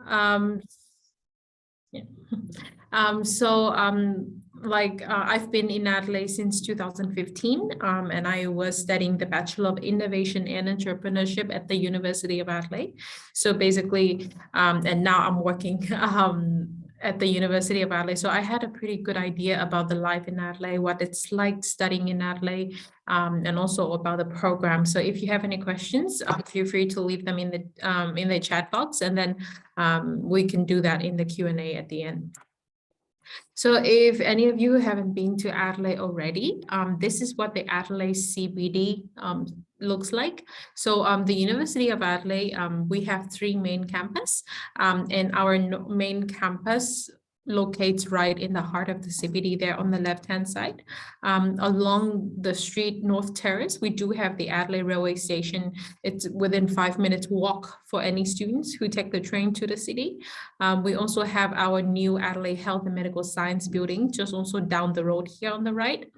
Um, yeah. I've been in Adelaide since 2015, and I was studying the Bachelor of Innovation and Entrepreneurship at the University of Adelaide. So basically, and now I'm working at the University of Adelaide. So I had a pretty good idea about the life in Adelaide, what it's like studying in Adelaide, and also about the program. So if you have any questions, feel free to leave them in the chat box, and then we can do that in the Q&A at the end. So if any of you haven't been to Adelaide already, this is what the Adelaide CBD looks like. So the University of Adelaide, we have 3 main campus, and our main campus locates right in the heart of the CBD there on the left-hand side. Along the street North Terrace, we do have the Adelaide railway station. It's within 5 minutes walk for any students who take the train to the city. We also have our new Adelaide Health and Medical Science building, just also down the road here on the right.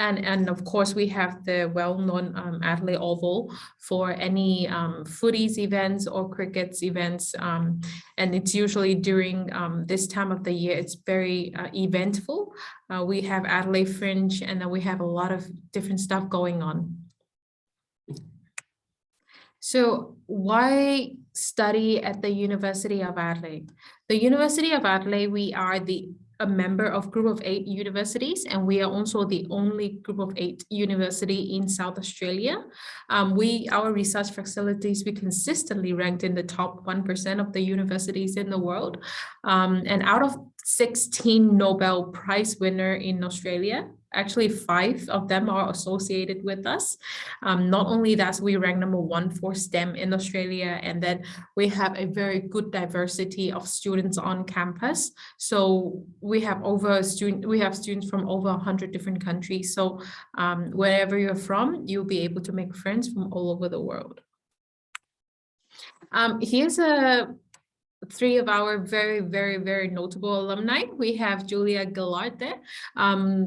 And of course, we have the well-known Adelaide Oval for any footies events or crickets events. And it's usually during this time of the year, it's very eventful. We have Adelaide Fringe, and then we have a lot of different stuff going on. So why study at the University of Adelaide? The University of Adelaide, we are a member of Group of 8 universities, and we are also the only Group of 8 university in South Australia. Our research facilities, we consistently ranked in the top 1% of the universities in the world. And out of 16 Nobel Prize winner in Australia, actually 5 of them are associated with us. Not only that, we rank #1 for STEM in Australia, and then we have a very good diversity of students on campus. So we have students from over 100 different countries. So wherever you're from, you'll be able to make friends from all over the world. Here's 3 of our very, very, very notable alumni. We have Julia Gillard there.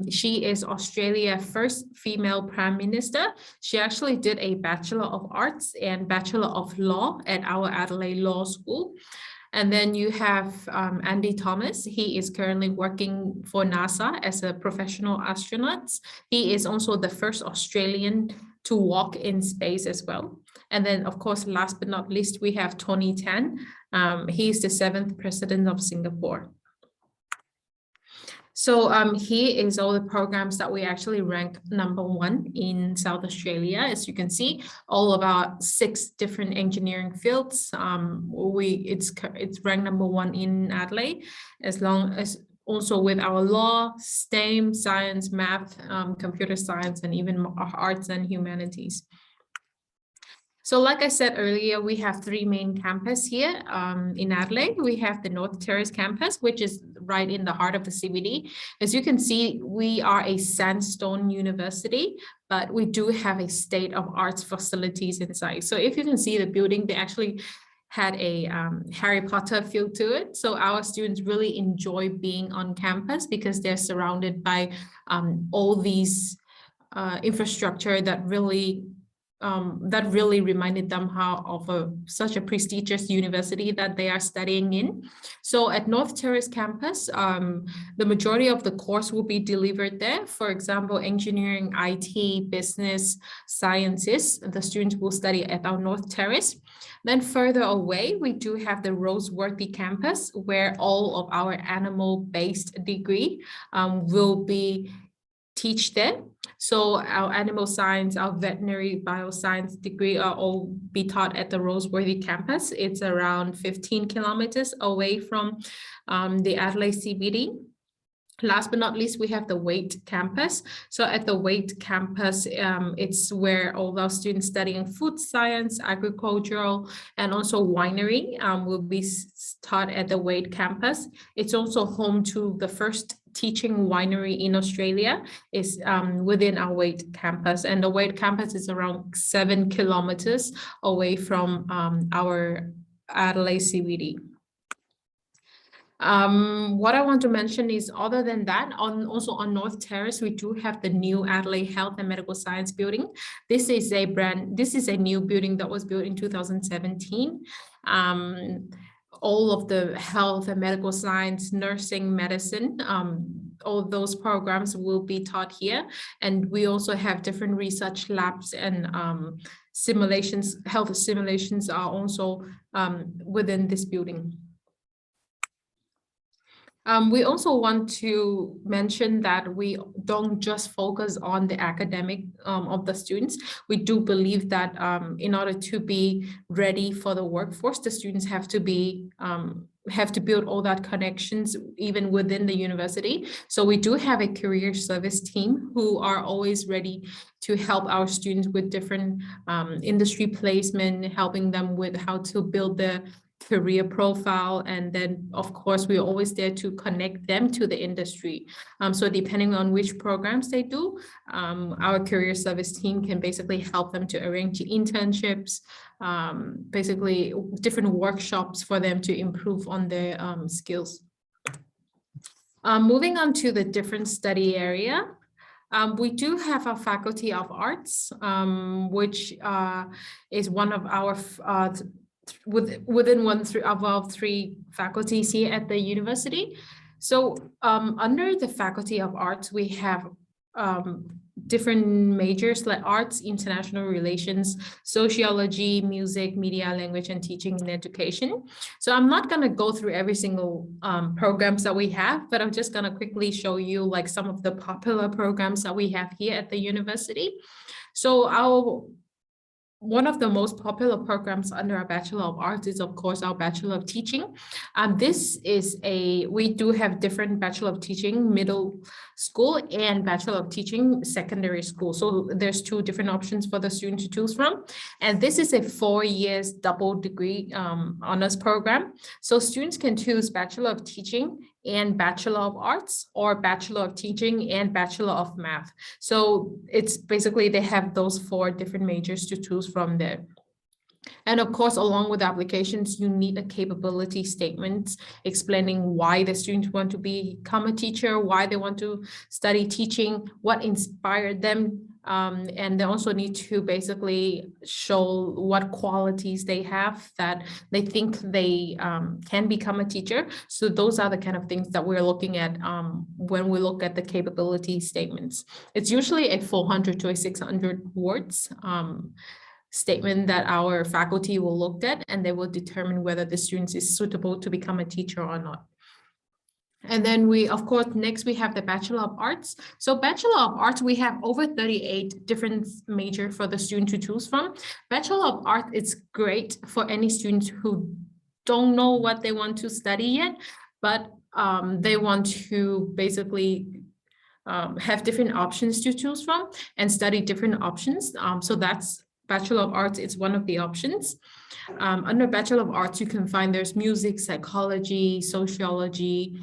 She is Australia's first female Prime Minister. She actually did a Bachelor of Arts and Bachelor of Law at our Adelaide Law School. And then you have Andy Thomas. He is currently working for NASA as a professional astronaut. He is also the first Australian to walk in space as well. And then, of course, last but not least, we have Tony Tan. He is the 7th president of Singapore. So here is all the programs that we actually rank #1 in South Australia. As you can see, all of our 6 different engineering fields. It's ranked #1 in Adelaide, as long as also with our law, STEM, science, math, computer science, and even arts and humanities. So like I said earlier, we have 3 main campuses here in Adelaide. We have the North Terrace campus, which is right in the heart of the CBD. As you can see, we are a sandstone university, but we do have a state-of-art facilities inside. So if you can see the building, they actually had a Harry Potter feel to it. So our students really enjoy being on campus because they're surrounded by all these infrastructure that really reminded them of such a prestigious university that they are studying in. So at North Terrace campus, the majority of the course will be delivered there. For example, engineering, IT, business, sciences, the students will study at our North Terrace. Then further away, we do have the Roseworthy campus, where all of our animal-based degree will be teach there. So our animal science, our veterinary bioscience degree are all be taught at the Roseworthy campus. It's around 15 kilometers away from the Adelaide CBD. Last but not least, we have the Wade campus. So at the Wade campus, it's where all our students studying food science, agricultural, and also winery will be taught at the Wade campus. It's also home to the first teaching winery in Australia is within our Wade campus. And the Wade campus is around 7 kilometers away from our Adelaide CBD. What I want to mention is, other than that, also on North Terrace, we do have the new Adelaide Health and Medical Science building. This is a new building that was built in 2017. all of the health and medical science, nursing, medicine, all those programs will be taught here. And we also have different research labs and simulations, health simulations are also within this building. We also want to mention that we don't just focus on the academic of the students. We do believe that in order to be ready for the workforce, the students have to build all that connections even within the university. So we do have a career service team who are always ready to help our students with different industry placement, helping them with how to build their career profile, and then of course we're always there to connect them to the industry. So depending on which programs they do, our career service team can basically help them to arrange internships, basically different workshops for them to improve on their skills. Moving on to the different study area. We do have a Faculty of Arts, which is one of our within one of our three faculties here at the university. So under the Faculty of Arts, we have different majors like arts, international relations, sociology, music, media, language, and teaching and education. So I'm not going to go through every single programs that we have, but I'm just going to quickly show you like some of the popular programs that we have here at the university. So one of the most popular programs under our Bachelor of Arts is, of course, our Bachelor of Teaching. We do have different Bachelor of Teaching middle school and Bachelor of Teaching secondary school. So there's two different options for the student to choose from. And this is a 4 years double degree honors program. So students can choose Bachelor of Teaching and Bachelor of Arts, or Bachelor of Teaching and Bachelor of Math. So it's basically they have those 4 different majors to choose from there. And of course, along with applications, you need a capability statement explaining why the students want to become a teacher, why they want to study teaching, what inspired them. And they also need to basically show what qualities they have that they think they can become a teacher. So those are the kind of things that we're looking at when we look at the capability statements. It's usually a 400 to a 600 words statement that our faculty will look at, and they will determine whether the student is suitable to become a teacher or not. And then of course, next we have the Bachelor of Arts. So Bachelor of Arts, we have over 38 different majors for the student to choose from. Bachelor of Arts, it's great for any students who don't know what they want to study yet, but they want to basically have different options to choose from and study different options. So that's Bachelor of Arts is one of the options. Under Bachelor of Arts, you can find there's music, psychology, sociology,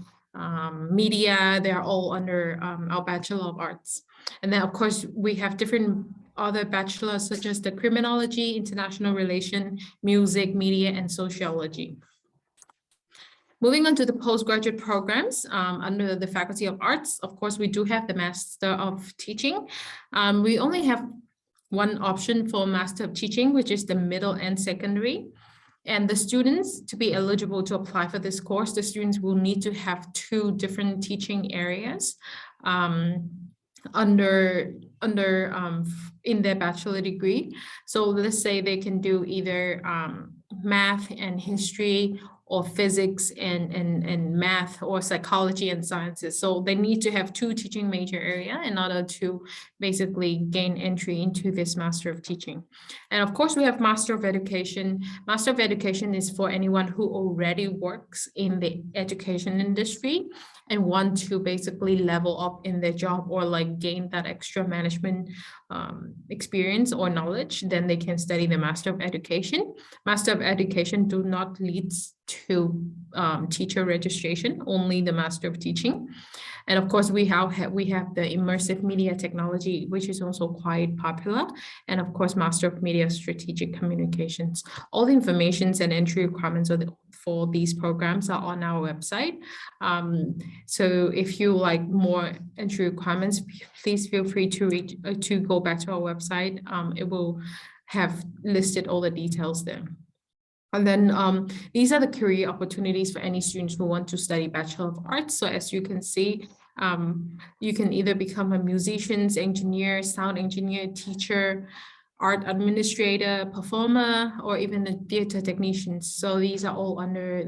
media. They're all under our Bachelor of Arts. And then, of course, we have different other bachelors such as the criminology, international relation, music, media, and sociology. Moving on to the postgraduate programs under the Faculty of Arts, of course, we do have the Master of Teaching. We only have one option for Master of Teaching, which is the middle and secondary. And the students, to be eligible to apply for this course, the students will need to have 2 different teaching areas in their bachelor degree. So let's say they can do either math and history, or physics and math, or psychology and sciences. So they need to have 2 teaching major area in order to basically gain entry into this Master of Teaching. And of course, we have Master of Education. Master of Education is for anyone who already works in the education industry and want to basically level up in their job, or like gain that extra management experience or knowledge. Then they can study the Master of Education. Master of Education do not lead to teacher registration, only the Master of Teaching. And of course, we have the immersive media technology, which is also quite popular. And of course, Master of Media Strategic Communications. All the informations and entry requirements for these programs are on our website. So if you like more entry requirements, please feel free to go back to our website. It will have listed all the details there. And then these are the career opportunities for any students who want to study Bachelor of Arts. So as you can see, you can either become a musicians, engineer, sound engineer, teacher, art administrator, performer, or even a theater technician. So these are all under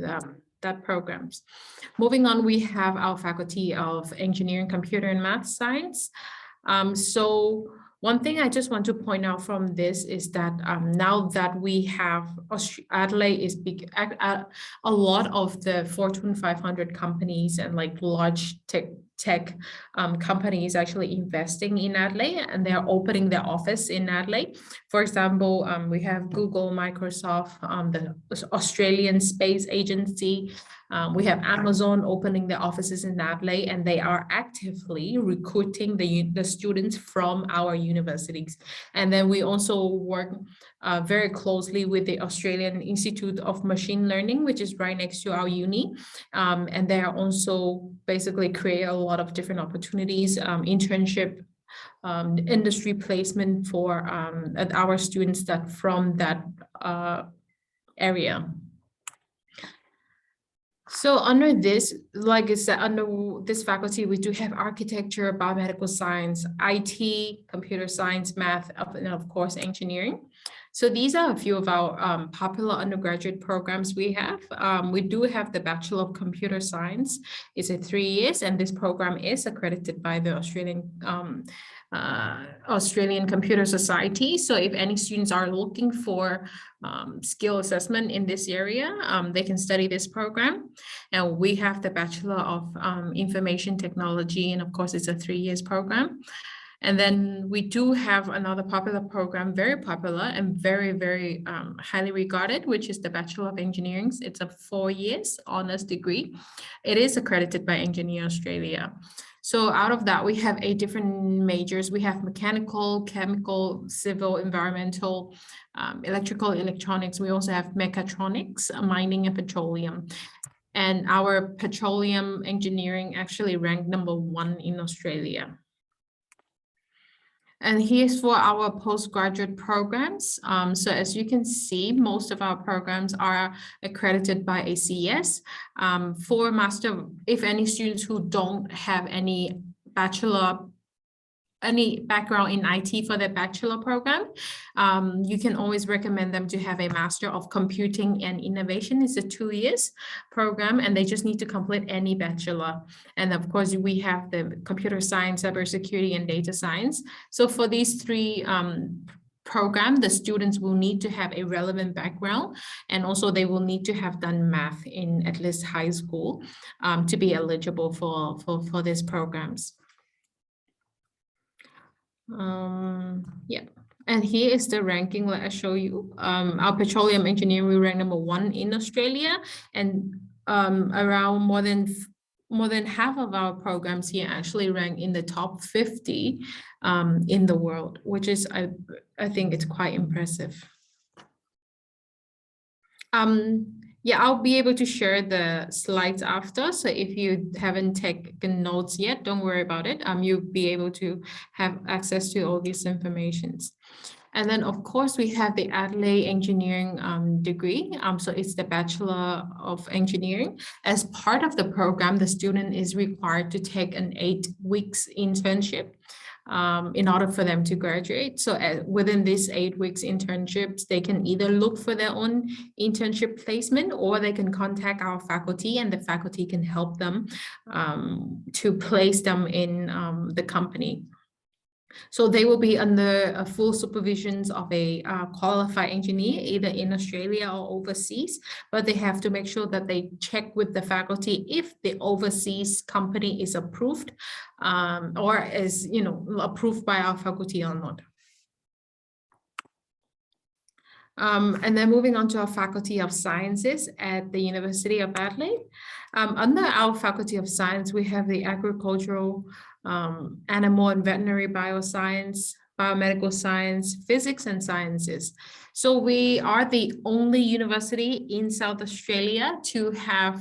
that programs. Moving on, we have our Faculty of Engineering, Computer and Math Science. So one thing I just want to point out from this is that now that we have Adelaide is big, a lot of the Fortune 500 companies and like large tech companies actually investing in Adelaide, and they're opening their office in Adelaide. For example, we have Google, Microsoft, the Australian Space Agency. We have Amazon opening their offices in Adelaide, and they are actively recruiting the students from our universities. And then we also work very closely with the Australian Institute of Machine Learning, which is right next to our uni. And they are also basically create a lot of different opportunities, internship, industry placement for our students that from that area. So under this, like I said, under this faculty, we do have architecture, biomedical science, IT, computer science, math, and of course, engineering. So these are a few of our popular undergraduate programs we have. We do have the Bachelor of Computer Science. It's a 3 years, and this program is accredited by the Australian Computer Society. So if any students are looking for skill assessment in this area, they can study this program. And we have the Bachelor of Information Technology, and of course, it's a 3 years program. And then we do have another popular program, very popular and very, very highly regarded, which is the Bachelor of Engineering. It's a 4 years honors degree. It is accredited by Engineer Australia. So out of that, we have 8 different majors. We have mechanical, chemical, civil, environmental, electrical, electronics. We also have mechatronics, mining, and petroleum. And our petroleum engineering actually ranked #1 in Australia. And here's for our postgraduate programs. So as you can see, most of our programs are accredited by ACS. For master, if any students who don't have any background in IT for their bachelor program, you can always recommend them to have a Master of Computing and Innovation. It's a 2 years program, and they just need to complete any bachelor. And of course, we have the computer science, cybersecurity, and data science. So for these 3 program, the students will need to have a relevant background, and also they will need to have done math in at least high school to be eligible for these programs. Yeah, and here is the ranking that I show you. Our petroleum engineering, we rank #1 in Australia, and around more than half of our programs here actually rank in the top 50 in the world, which is I think it's quite impressive. Yeah, I'll be able to share the slides after. So if you haven't taken notes yet, don't worry about it. You'll be able to have access to all these informations. And then, of course, we have the Adelaide Engineering degree. So it's the Bachelor of Engineering. As part of the program, the student is required to take an 8 weeks internship in order for them to graduate. So within this 8 weeks internships, they can either look for their own internship placement, or they can contact our faculty, and the faculty can help them to place them in the company. So they will be under a full supervision of a qualified engineer, either in Australia or overseas, but they have to make sure that they check with the faculty if the overseas company is approved or is, approved by our faculty or not. And then moving on to our Faculty of Sciences at the University of Adelaide. Under our Faculty of Science, we have the Agricultural, Animal and Veterinary Bioscience, Biomedical Science, Physics and Sciences. So we are the only university in South Australia to have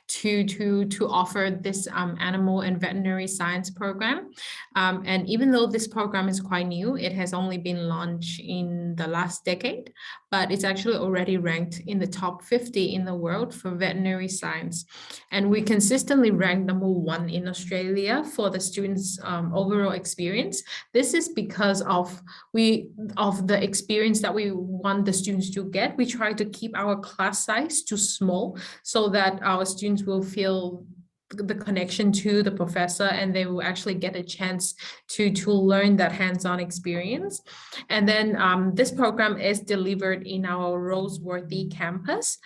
to offer this animal and veterinary science program. And even though this program is quite new, it has only been launched in the last decade, but it's actually already ranked in the top 50 in the world for veterinary science. And we consistently rank #1 in Australia for the students' overall experience. This is because of the experience that we want the students to get. We try to keep our class size too small so that our students will feel the connection to the professor and they will actually get a chance to learn that hands-on experience. And then this program is delivered in our Roseworthy campus.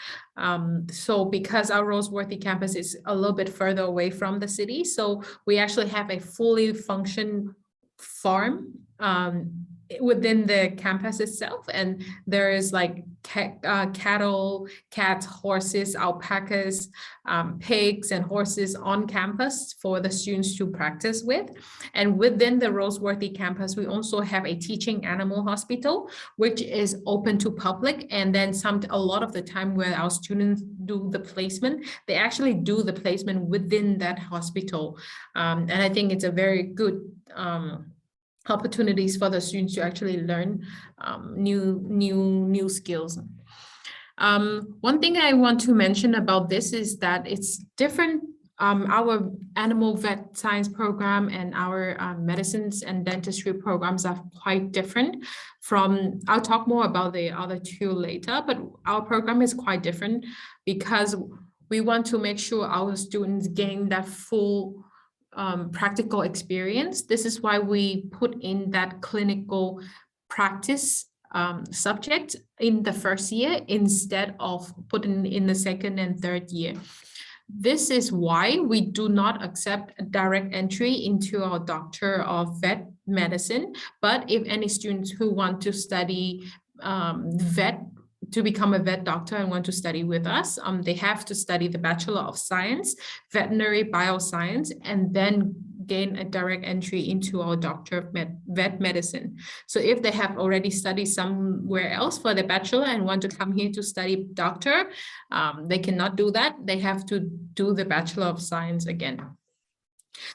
So because our Roseworthy campus is a little bit further away from the city, so we actually have a fully functioning farm within the campus itself, and there is like cattle, cats, horses, alpacas, pigs and horses on campus for the students to practice with. And within the Roseworthy campus, we also have a teaching animal hospital, which is open to public. And then a lot of the time where our students do the placement, they actually do the placement within that hospital. And I think it's a very good opportunities for the students to actually learn new skills. One thing I want to mention about this is that it's different. Our animal vet science program and our medicines and dentistry programs are quite different from, I'll talk more about the other two later, but our program is quite different because we want to make sure our students gain that full practical experience. This is why we put in that clinical practice subject in the first year instead of putting in the second and third year. This is why we do not accept a direct entry into our Doctor of Vet Medicine. But if any students who want to study to become a vet doctor and want to study with us, they have to study the Bachelor of Science, Veterinary Bioscience, and then gain a direct entry into our Doctor of Vet Medicine. So if they have already studied somewhere else for the bachelor and want to come here to study doctor, they cannot do that. They have to do the Bachelor of Science again.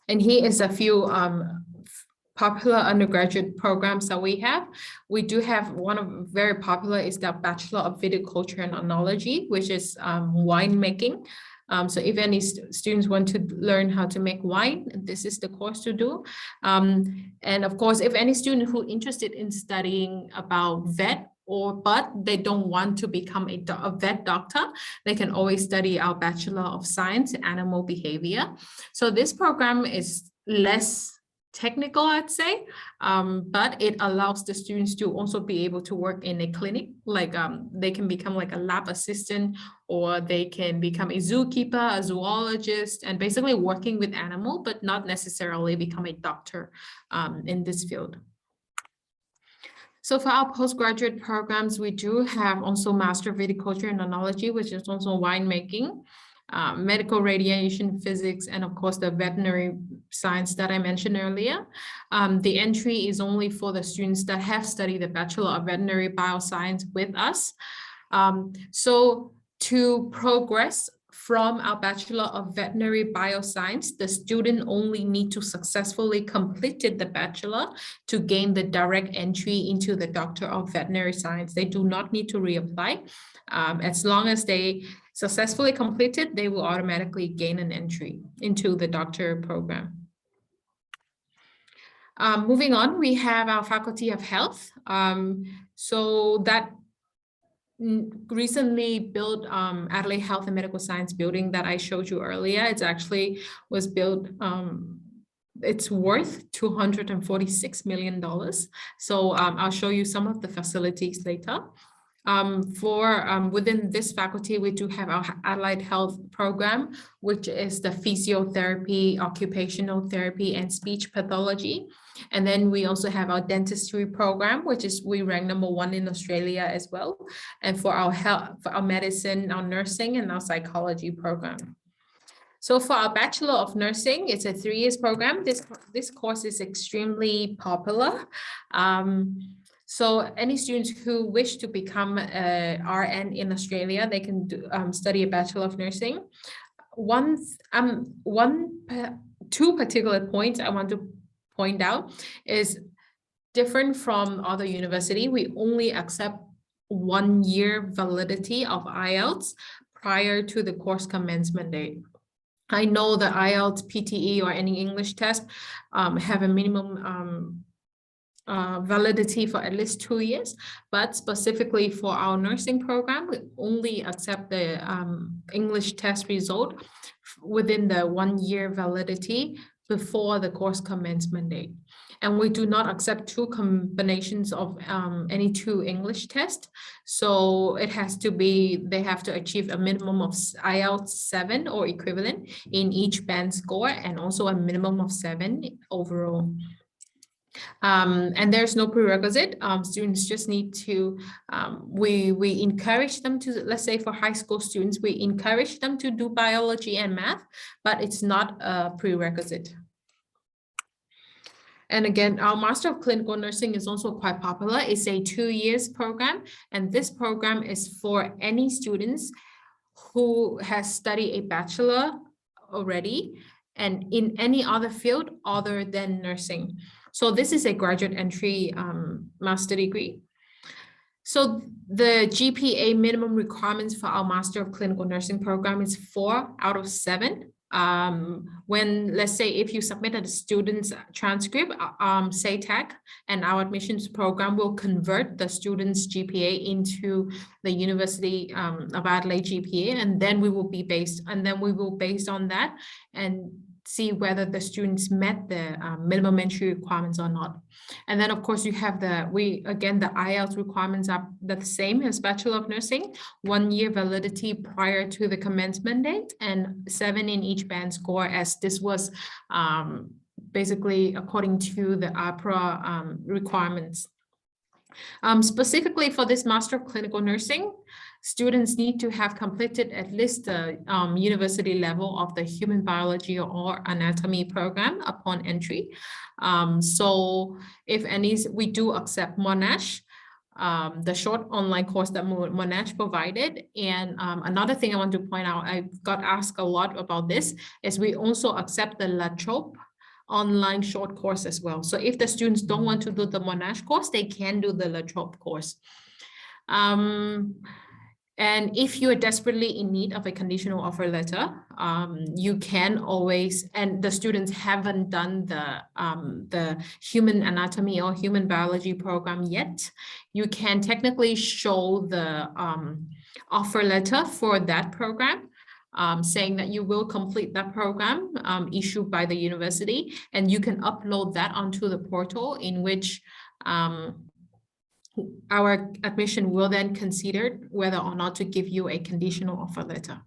And here is a few popular undergraduate programs that we have. We do have one of very popular is the Bachelor of Viticulture and Oenology, which is winemaking. So if any students want to learn how to make wine, this is the course to do. And of course, if any student who interested in studying about vet but they don't want to become a vet doctor, they can always study our Bachelor of Science, Animal Behavior. So this program is less technical, I'd say, but it allows the students to also be able to work in a clinic, like they can become like a lab assistant, or they can become a zookeeper, a zoologist, and basically working with animal, but not necessarily become a doctor in this field. So for our postgraduate programs, we do have also Master of Viticulture and Oenology, which is also winemaking, medical radiation physics, and of course the veterinary science that I mentioned earlier. The entry is only for the students that have studied the Bachelor of Veterinary Bioscience with us. So to progress from our Bachelor of Veterinary Bioscience, the student only need to successfully completed the bachelor to gain the direct entry into the Doctor of Veterinary Science. They do not need to reapply. As long as they successfully completed, they will automatically gain an entry into the doctor program. Moving on, we have our Faculty of Health. So that recently built Adelaide Health and Medical Science building that I showed you earlier. It's actually was built, it's worth $246 million. So I'll show you some of the facilities later. Within this faculty, we do have our Adelaide Health program, which is the physiotherapy, occupational therapy, and speech pathology. And then we also have our dentistry program, which is we rank #1 in Australia as well. And for our health, for our medicine, our nursing, and our psychology program. So for our Bachelor of Nursing, it's a 3 years program. This course is extremely popular. So any students who wish to become a RN in Australia, they can study a Bachelor of Nursing. Two particular points I want to point out is different from other university. We only accept 1 year validity of IELTS prior to the course commencement date. I know the IELTS, PTE, or any English test have a minimum validity for at least 2 years, but specifically for our nursing program, we only accept the English test result within the 1 year validity before the course commencement date. And we do not accept two combinations of any two English tests. So it has to be, they have to achieve a minimum of IELTS 7 or equivalent in each band score, and also a minimum of 7 overall. And there's no prerequisite. Students just need to, we encourage them to, let's say for high school students, we encourage them to do biology and math, but it's not a prerequisite. And again, our Master of Clinical Nursing is also quite popular. It's a 2 years program, and this program is for any students who has studied a bachelor already and in any other field other than nursing. So this is a graduate entry master degree. So the GPA minimum requirements for our Master of Clinical Nursing program is 4 out of 7. When, let's say, if you submitted a student's transcript, SATAC and our admissions program will convert the student's GPA into the University of Adelaide GPA, and then we will based on that and see whether the students met the minimum entry requirements or not. And then of course you have the IELTS requirements are the same as Bachelor of Nursing, 1 year validity prior to the commencement date and 7 in each band score, as this was basically according to the APRA requirements. Specifically for this Master of Clinical Nursing, students need to have completed at least the university level of the human biology or anatomy program upon entry. So if any, we do accept Monash, the short online course that Monash provided. And another thing I want to point out, I got asked a lot about this, is we also accept the La Trobe online short course as well. So if the students don't want to do the Monash course, they can do the La Trobe course. And if you're desperately in need of a conditional offer letter, you can always, and the students haven't done the human anatomy or human biology program yet, you can technically show the offer letter for that program, saying that you will complete that program issued by the university, and you can upload that onto the portal, in which our admission will then consider whether or not to give you a conditional offer letter.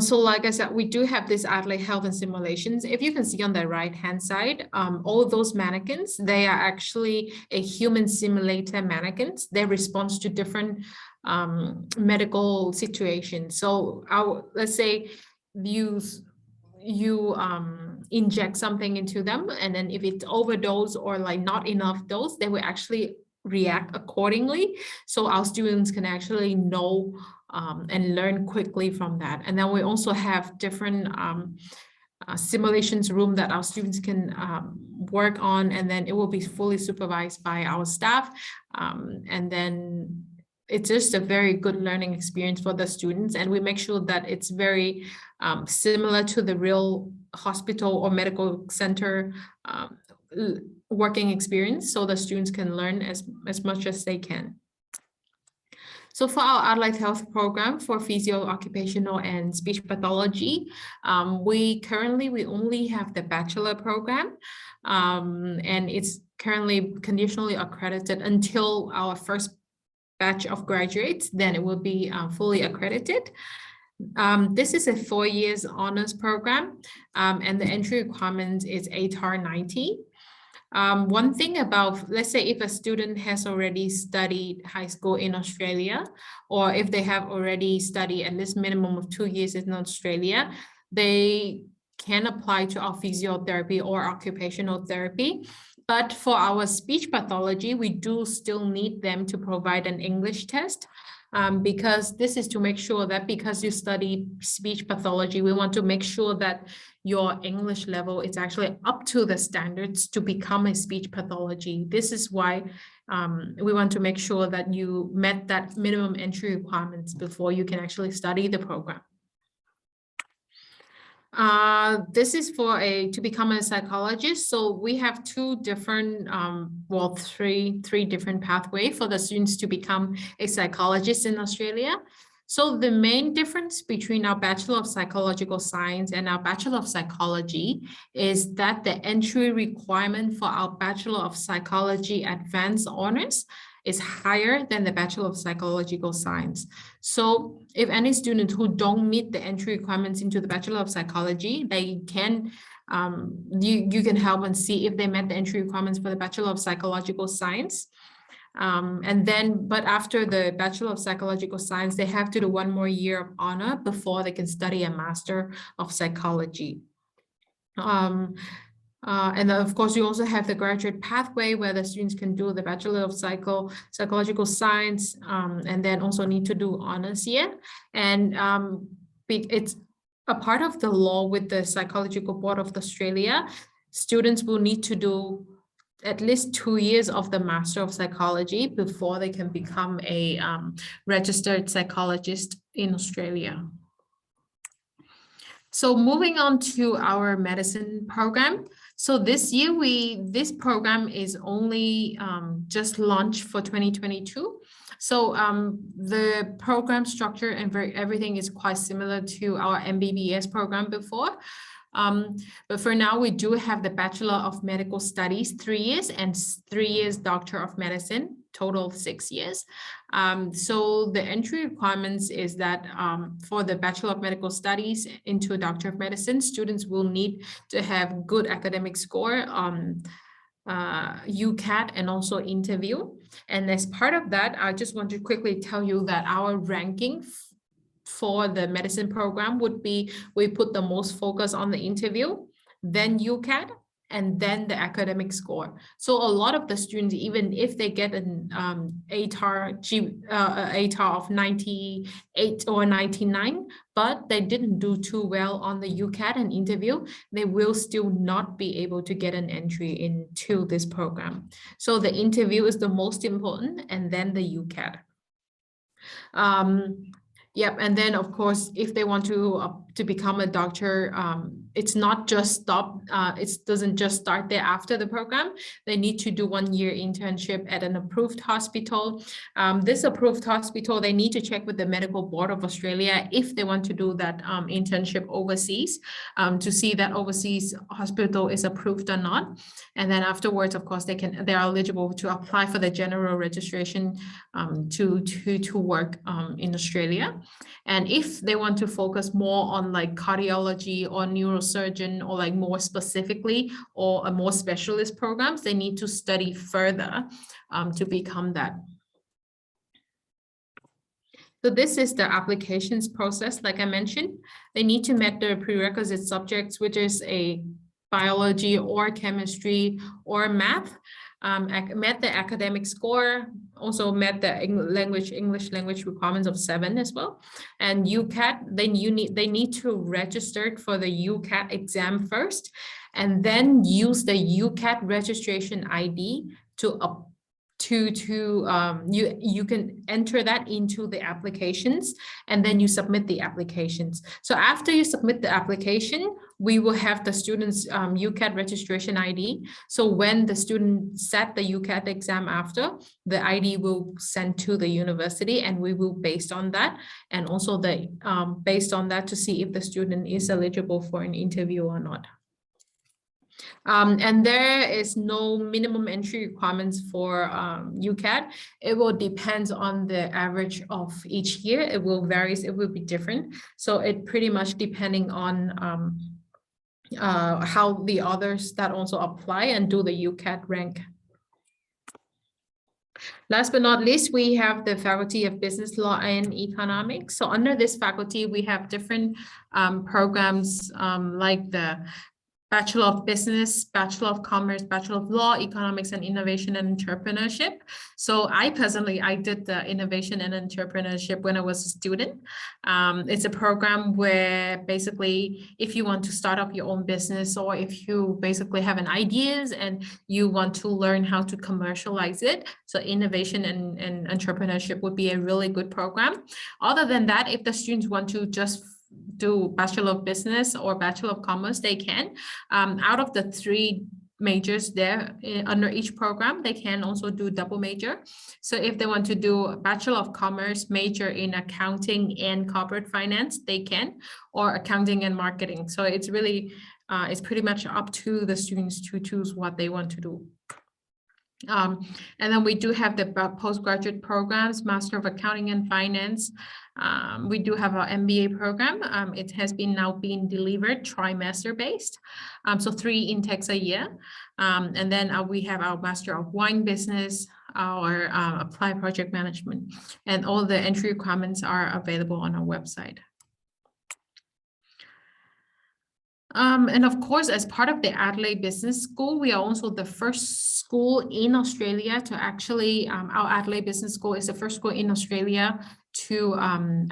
So like I said, we do have this Adelaide Health and Simulations. If you can see on the right-hand side, all those mannequins, they are actually a human simulator mannequins. They respond to different medical situations. So let's say you inject something into them, and then if it's overdose or like not enough dose, they will actually react accordingly. So our students can actually know and learn quickly from that. And then we also have different simulations room that our students can work on, and then it will be fully supervised by our staff. And then it's just a very good learning experience for the students, and we make sure that it's very similar to the real hospital or medical center working experience, so the students can learn as much as they can. So for our Adelaide Health program for physio, occupational, and speech pathology, we only have the bachelor program, and it's currently conditionally accredited until our first batch of graduates, then it will be fully accredited. This is a 4 years honors program, and the entry requirement is ATAR 90. One thing about, let's say if a student has already studied high school in Australia, or if they have already studied at least minimum of 2 years in Australia, they can apply to our physiotherapy or occupational therapy. But for our speech pathology, we do still need them to provide an English test, because this is to make sure that because you study speech pathology, we want to make sure that your English level is actually up to the standards to become a speech pathology. This is why we want to make sure that you met that minimum entry requirements before you can actually study the program. This is for to become a psychologist. So we have two different, three different pathways for the students to become a psychologist in Australia. So the main difference between our Bachelor of Psychological Science and our Bachelor of Psychology is that the entry requirement for our Bachelor of Psychology Advanced Honors is higher than the Bachelor of Psychological Science. So if any students who don't meet the entry requirements into the Bachelor of Psychology, they can, you can help and see if they met the entry requirements for the Bachelor of Psychological Science. But after the Bachelor of Psychological Science, they have to do one more year of honor before they can study a Master of Psychology. And of course, you also have the graduate pathway where the students can do the Bachelor of Psychological Science, and then also need to do honors year. And it's a part of the law with the Psychological Board of Australia. Students will need to do at least 2 years of the Master of Psychology before they can become a registered psychologist in Australia. So moving on to our medicine program. So this year, this program is only just launched for 2022. So the program structure and everything is quite similar to our MBBS program before. But for now, we do have the Bachelor of Medical Studies, 3 years, and 3 years Doctor of Medicine, total of 6 years. So the entry requirements is that for the Bachelor of Medical Studies into Doctor of Medicine, students will need to have good academic score, UCAT, and also interview. And as part of that, I just want to quickly tell you that our ranking for the medicine program would be, we put the most focus on the interview, then UCAT, and then the academic score. So a lot of the students, even if they get an ATAR of 98 or 99, but they didn't do too well on the UCAT and interview, they will still not be able to get an entry into this program. So the interview is the most important, and then the UCAT. Yep, and then of course, if they want to become a doctor, it's not just it doesn't just start there after the program. They need to do 1 year internship at an approved hospital. This approved hospital, they need to check with the Medical Board of Australia if they want to do that internship overseas, to see that overseas hospital is approved or not. And then afterwards, of course, they're eligible to apply for the general registration to work in Australia. And if they want to focus more on like cardiology or neurosurgeon, or like more specifically, or a more specialist programs, they need to study further to become that. So this is the applications process. Like I mentioned, they need to meet the prerequisite subjects, which is a biology or chemistry or math. Met the academic score, also met the English language requirements of 7 as well. And UCAT, then they need to register for the UCAT exam first, and then use the UCAT registration ID you can enter that into the applications, and then you submit the applications. So after you submit the application, we will have the student's UCAT registration ID. So when the student set the UCAT exam after, the ID will send to the university, and we will based on that, and also based on that to see if the student is eligible for an interview or not. And there is no minimum entry requirements for UCAT. It will depend on the average of each year. It will vary. It will be different. So it pretty much depending on how the others that also apply and do the UCAT rank. Last but not least, we have the Faculty of Business Law and Economics. So under this faculty, we have different programs like the Bachelor of Business, Bachelor of Commerce, Bachelor of Law, Economics and Innovation and Entrepreneurship. So I did the Innovation and Entrepreneurship when I was a student. It's a program where basically if you want to start up your own business, or if you basically have an ideas and you want to learn how to commercialize it, so Innovation and Entrepreneurship would be a really good program. Other than that, if the students want to just do Bachelor of Business or Bachelor of Commerce, they can. Out of the 3 majors there under each program, they can also do double major. So if they want to do a Bachelor of Commerce major in accounting and corporate finance, they can, or accounting and marketing. So it's really, it's pretty much up to the students to choose what they want to do. And then we do have the postgraduate programs, Master of Accounting and Finance. We do have our MBA program. It has been now being delivered trimester based. So 3 intakes a year. And then we have our Master of Wine Business, our Applied Project Management, and all the entry requirements are available on our website. And of course, as part of the Adelaide Business School, we are also the first school in Australia to actually, our Adelaide Business School is the first school in Australia to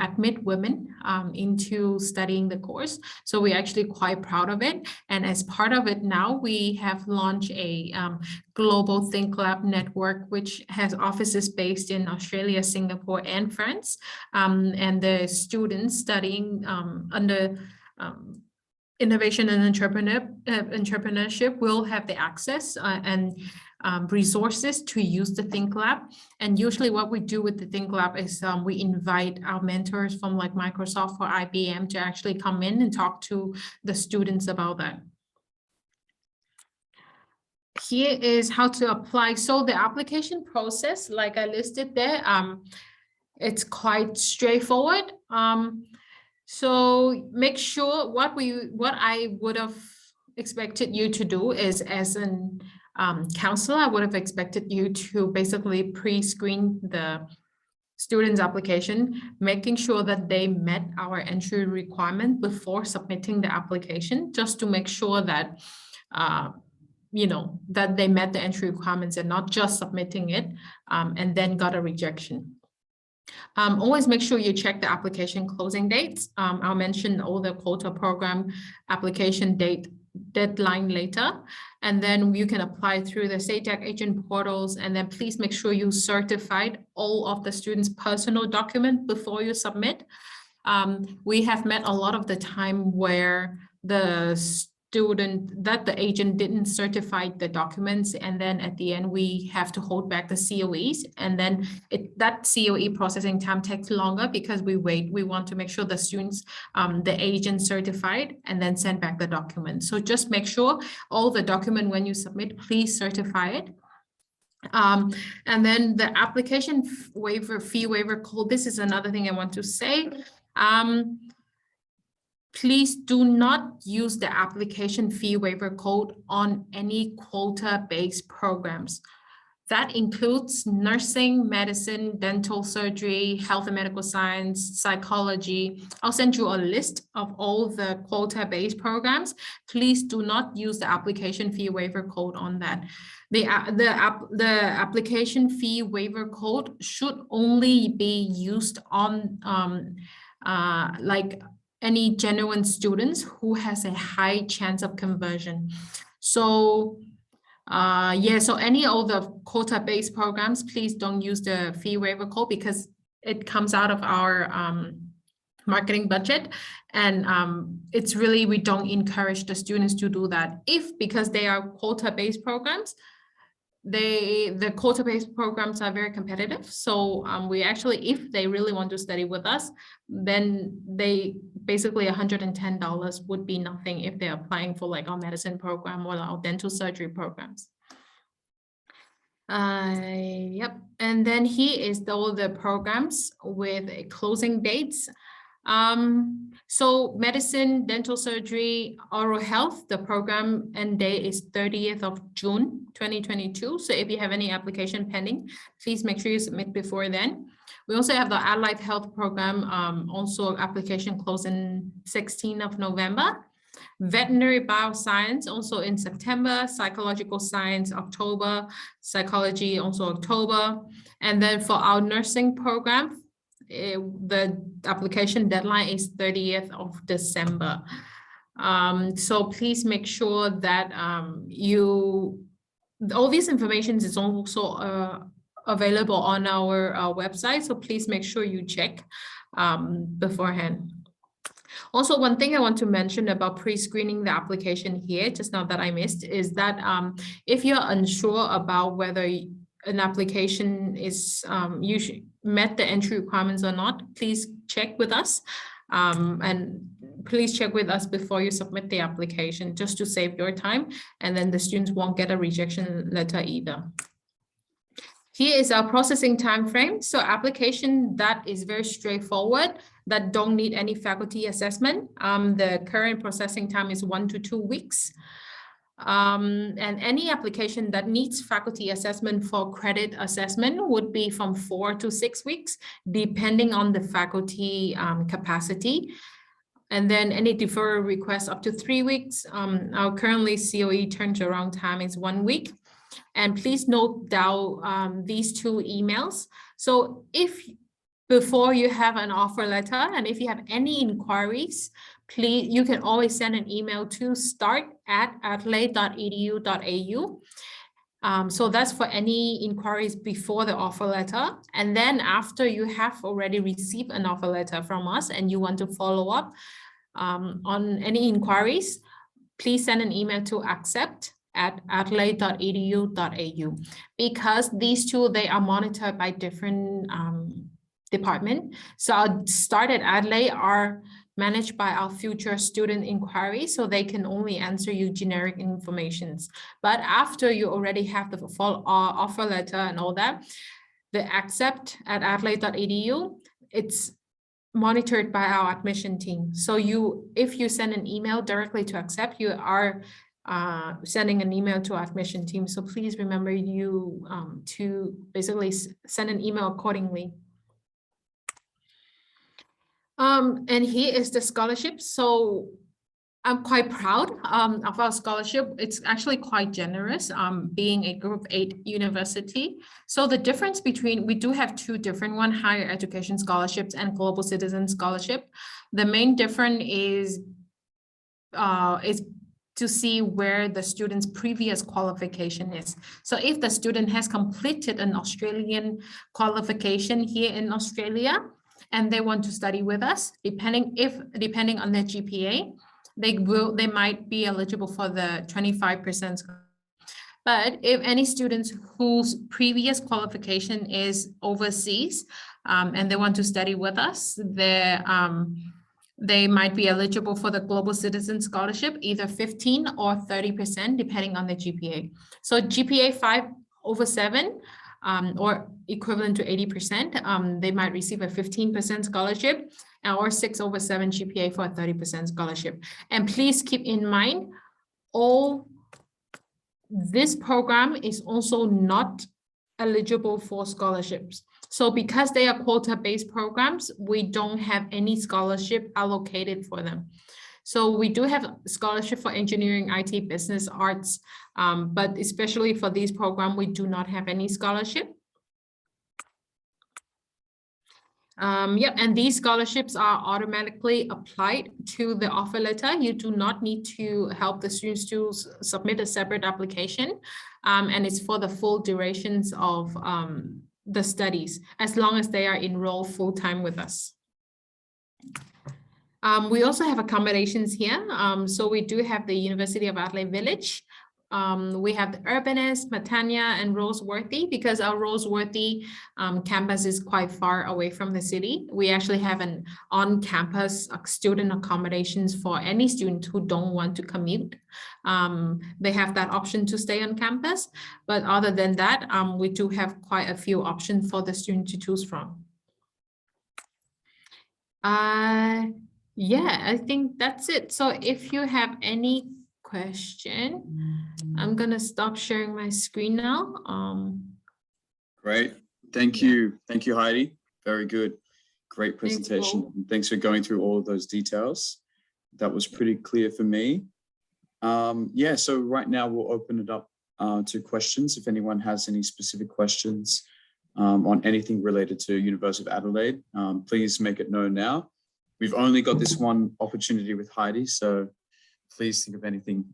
admit women into studying the course. So we're actually quite proud of it. And as part of it now, we have launched a global Think Lab network, which has offices based in Australia, Singapore, and France. And the students studying under Innovation and Entrepreneurship will have the access and resources to use the Think Lab. And usually what we do with the Think Lab is we invite our mentors from like Microsoft or IBM to actually come in and talk to the students about that. Here is how to apply. So the application process, like I listed there, it's quite straightforward. So make sure what I would have expected you to do is, as an counselor, I would have expected you to basically pre-screen the student's application, making sure that they met our entry requirement before submitting the application, just to make sure that you know, that they met the entry requirements and not just submitting it and then got a rejection. Always make sure you check the application closing dates. I'll mention all the quota program application deadline later, and then you can apply through the SATAC agent portals, and then please make sure you certified all of the students' personal document before you submit. We have met a lot of the time where the agent didn't certify the documents, and then at the end we have to hold back the COEs, and then that COE processing time takes longer because we want to make sure the students, the agent certified and then send back the document. So just make sure all the document when you submit, please certify it. And then the application fee waiver code, this is another thing I want to say. Please do not use the application fee waiver code on any quota-based programs. That includes nursing, medicine, dental surgery, health and medical science, psychology. I'll send you a list of all the quota-based programs. Please do not use the application fee waiver code on that. The application fee waiver code should only be used on like any genuine students who has a high chance of conversion. So yeah, so any of the quota-based programs, please don't use the fee waiver code because it comes out of our marketing budget, and it's really, we don't encourage the students to do that. Because they are quota-based programs, the quota-based programs are very competitive. So we actually, if they really want to study with us, then they basically $110 would be nothing if they're applying for like our medicine program or our dental surgery programs. Yep. And then here is all the programs with closing dates. So medicine, dental surgery, oral health, the program end date is 30th of June, 2022. So if you have any application pending, please make sure you submit before then. We also have the Adelaide Health program, also application closing 16th of November. Veterinary bioscience also in September, psychological science October, psychology also October. And then for our nursing program, the application deadline is 30th of December. So please make sure that all this information is also available on our website. So please make sure you check beforehand. Also, one thing I want to mention about pre-screening the application here, just now that I missed, is that if you're unsure about whether an application is usually met the entry requirements or not, please check with us. And please check with us before you submit the application, just to save your time, and then the students won't get a rejection letter either. Here is our processing time frame. So application that is very straightforward, that don't need any faculty assessment. The current processing time is 1 to 2 weeks. And any application that needs faculty assessment for credit assessment would be from 4 to 6 weeks, depending on the faculty capacity. And then any deferral request up to 3 weeks. Our currently COE turnaround time is 1 week. And please note down these 2 emails. So if before you have an offer letter, and if you have any inquiries, please, you can always send an email to start@adelaide.edu.au. So that's for any inquiries before the offer letter. And then after you have already received an offer letter from us and you want to follow up on any inquiries, please send an email to accept@adelaide.edu.au, because these 2, they are monitored by different department. So our Start at Adelaide are managed by our future student inquiry, so they can only answer you generic informations. But after you already have the full offer letter and all that, the accept@adelaide.edu, it's monitored by our admission team. So if you send an email directly to Accept, you are sending an email to our admission team. So please remember to basically send an email accordingly. And here is the scholarship. So I'm quite proud of our scholarship. It's actually quite generous, being a Group 8 university. So the difference between, we do have 2 different ones, higher education scholarships and global citizen scholarship. The main difference is to see where the student's previous qualification is. So if the student has completed an Australian qualification here in Australia, and they want to study with us, depending on their GPA, they might be eligible for the 25%. But if any students whose previous qualification is overseas, and they want to study with us, they might be eligible for the Global Citizen Scholarship, either 15 or 30%, depending on the GPA. So GPA 5/7, or equivalent to 80%, they might receive a 15% scholarship, or 6/7 GPA for a 30% scholarship. And please keep in mind, this program is also not eligible for scholarships. So because they are quota-based programs, we don't have any scholarship allocated for them. So we do have scholarship for engineering, IT, business, arts, but especially for these programs, we do not have any scholarship. And these scholarships are automatically applied to the offer letter. You do not need to help the students to submit a separate application, and it's for the full durations of the studies, as long as they are enrolled full-time with us. We also have accommodations here. So we do have the University of Adelaide Village. We have the Urbanist, Matania, and Roseworthy, because our Roseworthy campus is quite far away from the city. We actually have an on-campus student accommodations for any student who don't want to commute. They have that option to stay on campus. But other than that, we do have quite a few options for the student to choose from. Yeah, I think that's it. So if you have any question, I'm gonna stop sharing my screen now. Great, thank you, Heidi. Very good, great presentation. Thanks for going through all of those details. that was pretty clear for me. Yeah, so right now we'll open it up to questions. If anyone has any specific questions on anything related to University of Adelaide, please make it known now. We've only got this one opportunity with Heidi, so please think of anything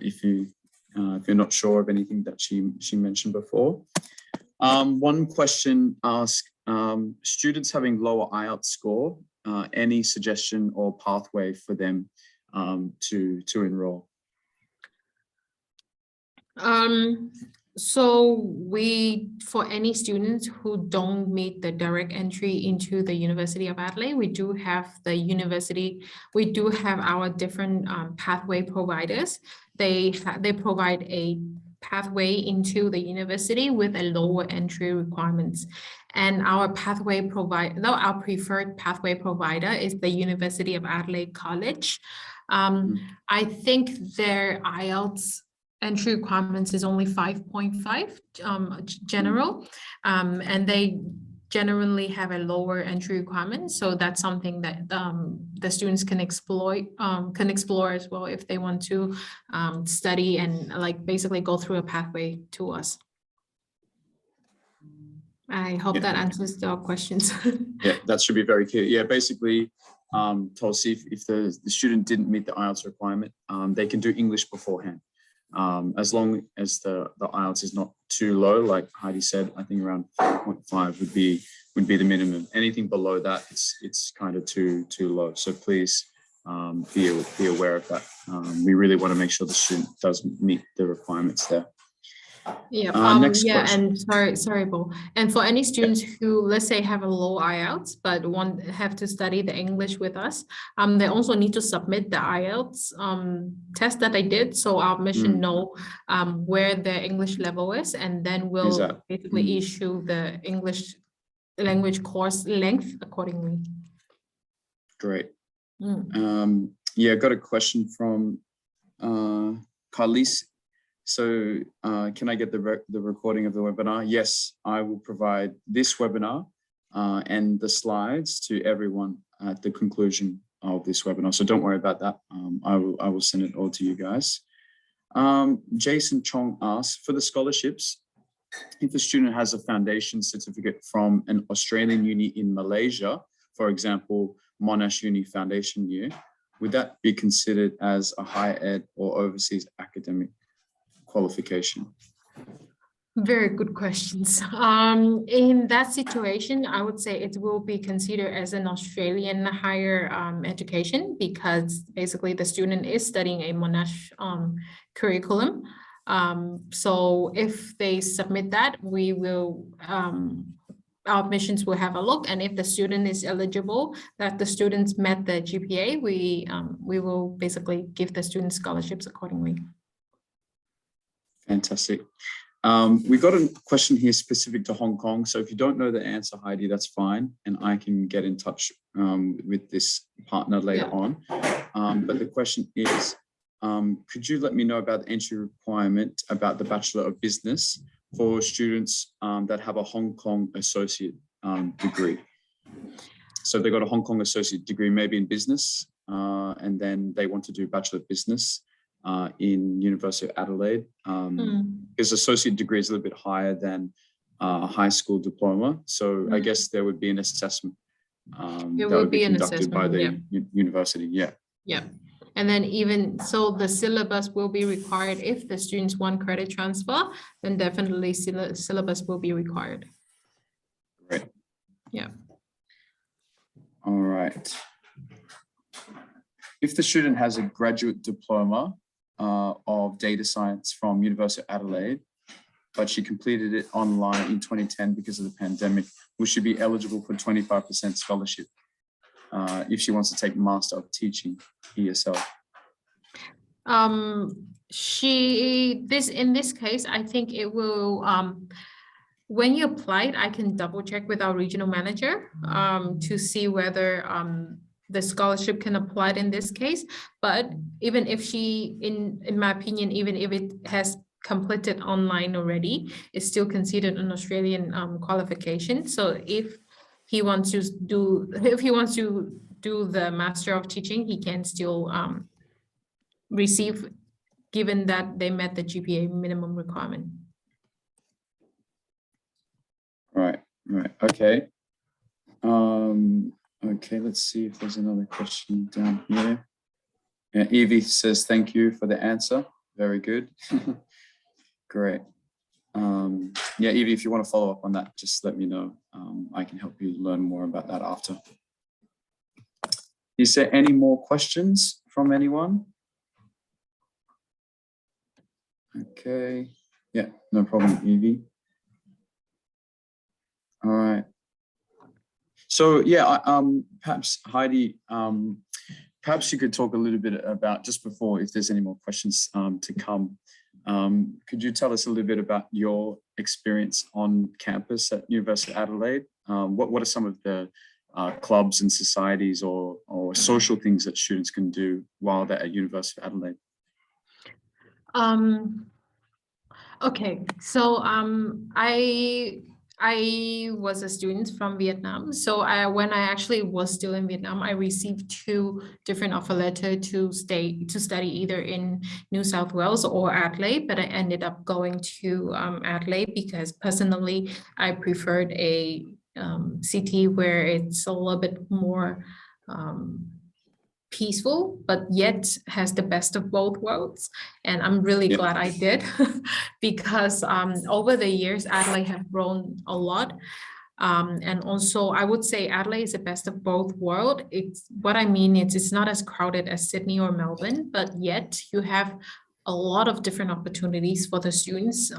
if you're not sure of anything that she mentioned before. One question asked, students having lower IELTS score, any suggestion or pathway for them to enroll? So for any students who don't meet the direct entry into the University of Adelaide, we do have our different pathway providers. They provide a pathway into the university with a lower entry requirements. And our preferred pathway provider is the University of Adelaide College. I think their IELTS entry requirements is only 5.5 general, and they generally have a lower entry requirement. So that's something that the students can explore as well if they want to study and like basically go through a pathway to us. I hope that answers your questions. Yeah, that should be very clear. Yeah, basically, Tulsi, if the student didn't meet the IELTS requirement, they can do English beforehand. As long as the IELTS is not too low, like Heidi said, I think around 4.5 would be the minimum. Anything below that, it's kind of too low. So please be aware of that. We really want to make sure the student does meet the requirements there. Yeah. Next question. And sorry, Bo. And for any students who, let's say, have a low IELTS but have to study the English with us, they also need to submit the IELTS test that they did, so our admission know where their English level is, and then we'll basically issue the English language course length accordingly. Great. Yeah, I got a question from Carlis. So can I get the recording of the webinar? Yes, I will provide this webinar and the slides to everyone at the conclusion of this webinar. So don't worry about that. I will send it all to you guys. Jason Chong asks, for the scholarships, if a student has a foundation certificate from an Australian uni in Malaysia, for example, Monash Uni Foundation Year, would that be considered as a higher ed or overseas academic qualification? Very good questions. In that situation, I would say it will be considered as an Australian higher education, because basically the student is studying a Monash curriculum. So if they submit that, we will our admissions will have a look, and if the student is eligible, that the students met the GPA, we will basically give the student scholarships accordingly. Fantastic. We got a question here specific to Hong Kong. So if you don't know the answer, Heidi, that's fine. And I can get in touch with this partner later on. But the question is, could you let me know about the entry requirement about the Bachelor of Business for students that have a Hong Kong associate degree? So they got a Hong Kong associate degree, maybe in business, and then they want to do Bachelor of Business in University of Adelaide. His associate degree is a little bit higher than a high school diploma. So I guess there would be an assessment that would be conducted by the university. Yeah. Yeah. And then even so, the syllabus will be required. If the students want credit transfer, then definitely syllabus will be required. Right. Yeah. All right. If the student has a graduate diploma of data science from University of Adelaide, but she completed it online in 2010 because of the pandemic, will she be eligible for 25% scholarship if she wants to take Master of Teaching ESL? In this case, I think it will, when you applied, I can double check with our regional manager to see whether the scholarship can apply in this case. But even if she, in my opinion, even if it has completed online already, it's still considered an Australian qualification. So if he wants to do the Master of Teaching, he can still receive, given that they met the GPA minimum requirement. Right. Okay. Okay, let's see if there's another question down here. Yeah, Evie says, thank you for the answer. Very good. Great. Yeah, Evie, if you want to follow up on that, just let me know. I can help you learn more about that after. Is there any more questions from anyone? Okay. Yeah, no problem, Evie. All right. So yeah, perhaps Heidi, perhaps you could talk a little bit about, just before, if there's any more questions to come, could you tell us a little bit about your experience on campus at University of Adelaide? What are some of the clubs and societies or social things that students can do while they're at University of Adelaide? Okay, so I was a student from Vietnam. So when I actually was still in Vietnam, I received 2 different offer letters to study either in New South Wales or Adelaide, but I ended up going to Adelaide because personally I preferred a city where it's a little bit more peaceful, but yet has the best of both worlds. And I'm really glad I did because over the years, Adelaide have grown a lot. And also I would say Adelaide is the best of both worlds. It's what I mean is it's not as crowded as Sydney or Melbourne, but yet you have a lot of different opportunities for the students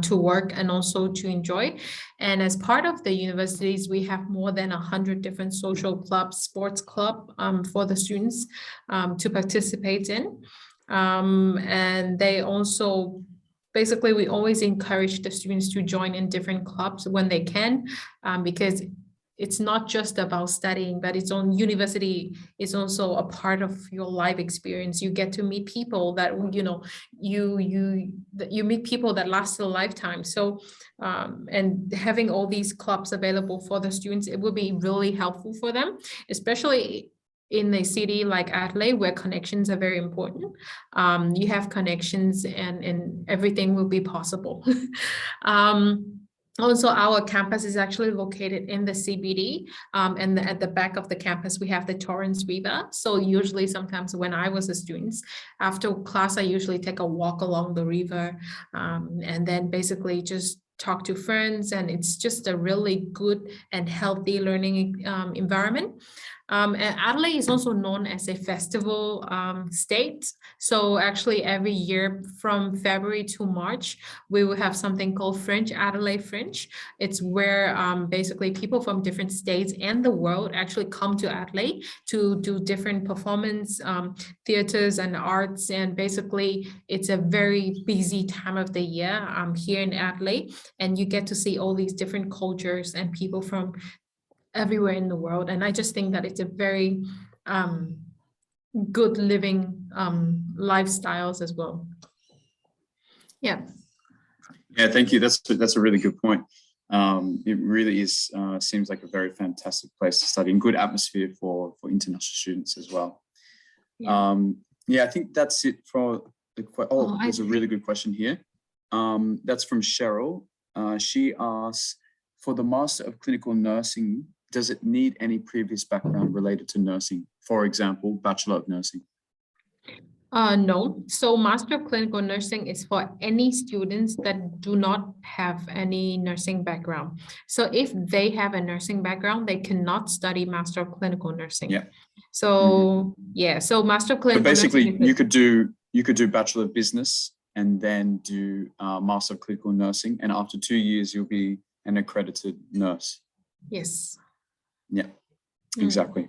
to work and also to enjoy. And as part of the universities, we have more than 100 different social clubs, sports club for the students to participate in. And they also, basically, we always encourage the students to join in different clubs when they can, because it's not just about studying, but its own university is also a part of your life experience. You get to meet people that, you know, you meet people that last a lifetime. So, and having all these clubs available for the students, it will be really helpful for them, especially in a city like Adelaide, where connections are very important. You have connections and everything will be possible. Also, our campus is actually located in the CBD, and at the back of the campus, we have the Torrens River. So usually sometimes when I was a student, after class, I usually take a walk along the river, and then basically just talk to friends, and it's just a really good and healthy learning environment. And Adelaide is also known as a festival state. So actually every year from February to March, we will have something called Fringe, Adelaide Fringe. It's where basically people from different states and the world actually come to Adelaide to do different performance, theaters and arts. And basically it's a very busy time of the year here in Adelaide. And you get to see all these different cultures and people from everywhere in the world. And I just think that it's a very good living lifestyles as well. Yeah. Yeah, thank you. That's a really good point. It really is seems like a very fantastic place to study and good atmosphere for international students as well. Yeah, I think that's it for the question. There's a really good question here. That's from Cheryl. She asks, for the Master of Clinical Nursing, does it need any previous background related to nursing? For example, Bachelor of Nursing. No. So Master of Clinical Nursing is for any students that do not have any nursing background. So if they have a nursing background, they cannot study Master of Clinical Nursing. Yeah. So yeah, so Master of Clinical Nursing. So basically, Nursing, you could do Bachelor of Business and then do Master of Clinical Nursing, and after 2 years, you'll be an accredited nurse. Yes. Yeah, exactly.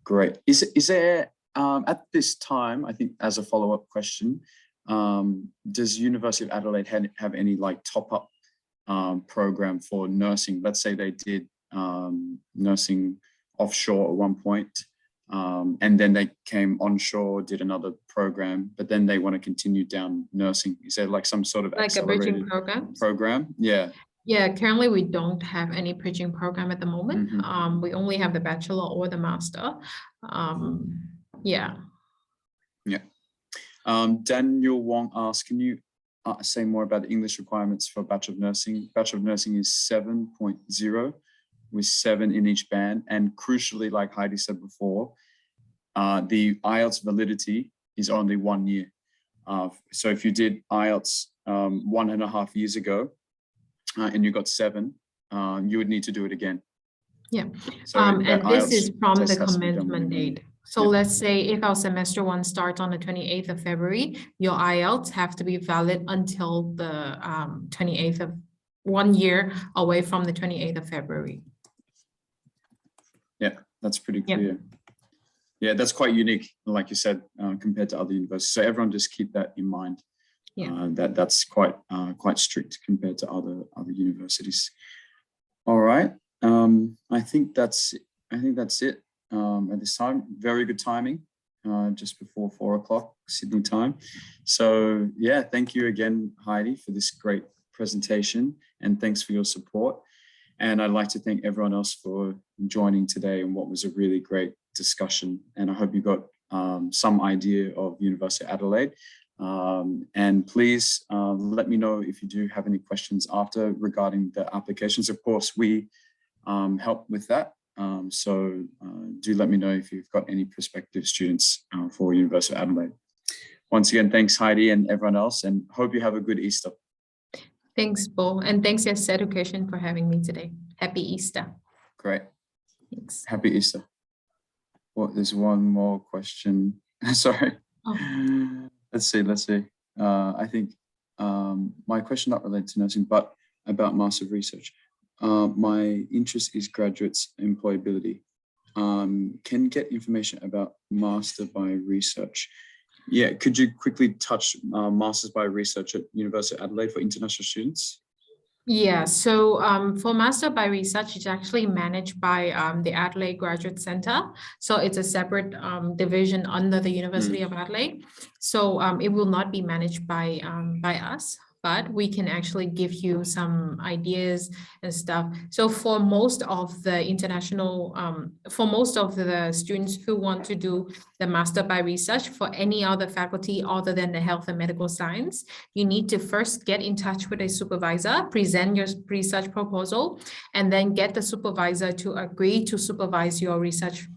Great. Is there at this time, I think as a follow-up question, does University of Adelaide have any like top-up program for nursing? Let's say they did nursing offshore at one point, and then they came onshore, did another program, but then they want to continue down nursing. Is there like some sort of like a bridging program? Yeah. Yeah, currently we don't have any bridging program at the moment. We only have the bachelor or the master. Yeah. Yeah. Daniel Wong asks, can you say more about the English requirements for Bachelor of Nursing? Bachelor of Nursing is 7.0 with 7 in each band. And crucially, like Heidi said before, the IELTS validity is only 1 year. So if you did IELTS 1.5 years ago and you got 7, you would need to do it again. Yeah. So And this IELTS is from the test has to be done commencement within 1 year. date. So let's say if our semester 1 starts on the 28th of February, your IELTS have to be valid until the 28th of 1 year away from the 28th of February. Yeah, that's pretty clear. Yeah, that's quite unique, like you said, compared to other universities. So everyone just keep that in mind. Yeah. That's quite strict compared to other universities. All right. I think that's it at this time. Very good timing, just before 4 o'clock Sydney time. So yeah, thank you again, Heidi, for this great presentation, and thanks for your support. And I'd like to thank everyone else for joining today in what was a really great discussion. And I hope you got some idea of University of Adelaide. And please let me know if you do have any questions after regarding the applications. Of course, we help with that. So do let me know if you've got any prospective students for University of Adelaide. Once again, thanks Heidi and everyone else, and hope you have a good Easter. Thanks, Bo. And thanks, Yes Education, for having me today. Happy Easter. Great. Thanks. Happy Easter. Well, there's one more question. Sorry. Oh. Let's see. I think my question not related to nursing, but about Master of Research. My interest is graduates' employability. Can get information about Master by Research. Yeah, could you quickly touch Masters by Research at University of Adelaide for international students? Yeah, so for Master by Research, it's actually managed by the Adelaide Graduate Center. So it's a separate division under the University of Adelaide. So it will not be managed by us, but we can actually give you some ideas and stuff. So for most of the for most of the students who want to do the Master by Research for any other faculty other than the health and medical science, you need to first get in touch with a supervisor, present your research proposal, and then get the supervisor to agree to supervise your research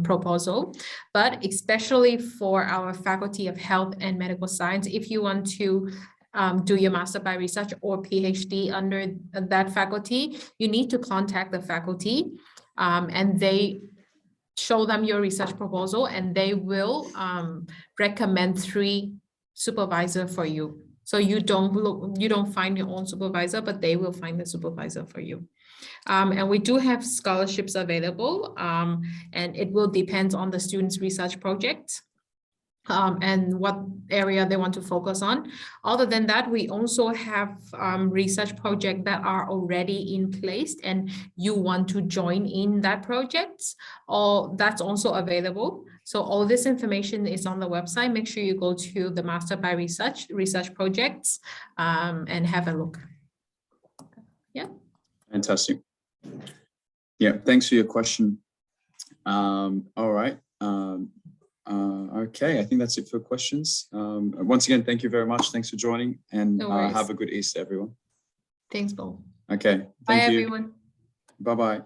proposal. But especially for our faculty of health and medical science, if you want to do your Master by Research or PhD under that faculty, you need to contact the faculty and they show them your research proposal, and they will recommend 3 supervisors for you. So you don't find your own supervisor, but they will find the supervisor for you. And we do have scholarships available, and it will depend on the student's research project and what area they want to focus on. Other than that, we also have research projects that are already in place and you want to join in that project, or that's also available. So all this information is on the website. Make sure you go to the Master by Research projects and have a look. Yeah. Fantastic. Yeah, thanks for your question. All right. Okay, I think that's it for questions. Once again, thank you very much. Thanks for joining, and have a good Easter, everyone. Thanks, Bo. Okay, Bye, thank you. everyone. Bye-bye.